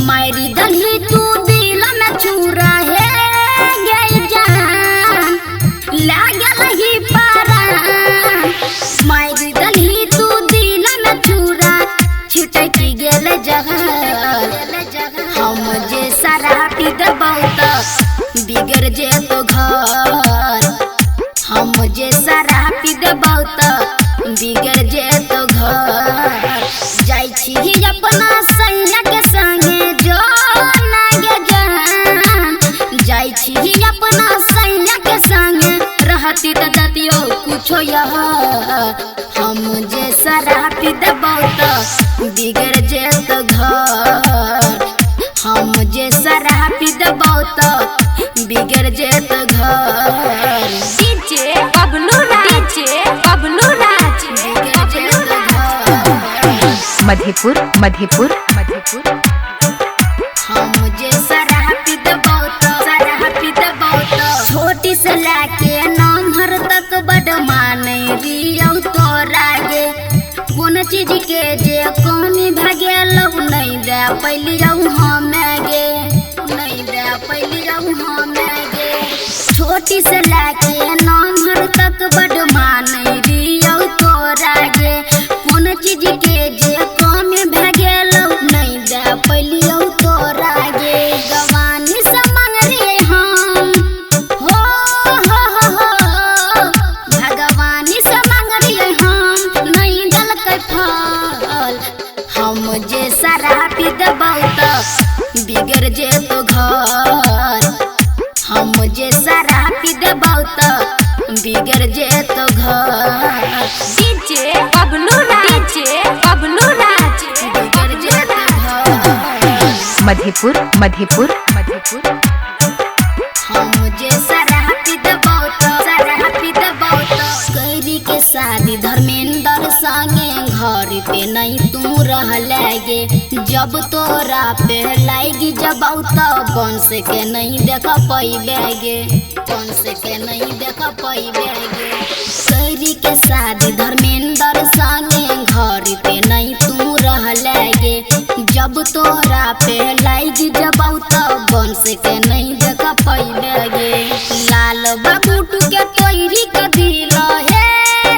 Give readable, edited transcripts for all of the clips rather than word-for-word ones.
मारी दलही तू दिल में चूरा है गई जान लागल ही पारान। मारी दलही तू दिल में चूरा छिटकी गेल जगह। हम जे शराबी देबौ त बिगड़ जेतो घर। हम जे शराबी देबौ त बिगड़ जेतो घर। जाई छी अपना सैया के संगे जो नागे जान। जाई छी अपना सैया के संगे रहती त दतियो कुछो यहाँ। हम जे शराबी देबौ त बिगड़ जेतो घर। हम जे शराबी देबौ त बिगड़ जेतो घर। डीजे बबलू राज, बबलू राज, बिगड़ जेतो घर। मधेपुर मधेपुर मधेपुर। हम जे शराबी देबौ त छोटी से लाके नम्हर तक बड माने रियौ तोरा गे। कौन चीज के जे कमी भगेलौ नहीं दे पैलियौ हमे गे। नहीं दे पैलियौ हमे गे। छोटी से लाके नम्हर तक बड माने रियौ तोरा गे। कौन चीज के जे कमी भगेलौ नहीं दे पैलियौ तोरा गे। गवानी से मंगरे हम हो भगवानी से मंगरे हम नहीं दलकै फल। हम जे शराबी देबौ त बिगड़ जेतो घर। हम जे शराबी देबौ त बिगड़ जेतो घर। डीजे बबलू राज, बबलू राज, बिगड़ जेतो घर। मधेपुर मधेपुर मधेपुर। हम जे शराबी देबौ त कैरी के शादी धर्मेंद्र संगे घर पे नहीं तू रहले गे। जब तोरा पे लागी जबौ त बंश के नहीं देख पैबे गे। बंश के नहीं देख पैबे गे। कैरी के शादी धर्मेंद्र संगे घर पे नहीं तू रहले गे। जब तोरा पे लागी जबौ त बंश के नहीं देख पैबे गे। लाल बाबूटू के तोरी के दिल है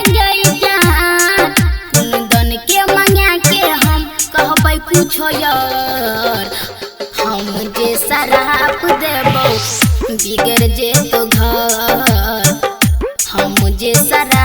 गई जान। कुंदन के मंगा के हम कहबै कुछो यार। हम जे शराब देबौ बिगड़ जेतो घर। हम जे शराब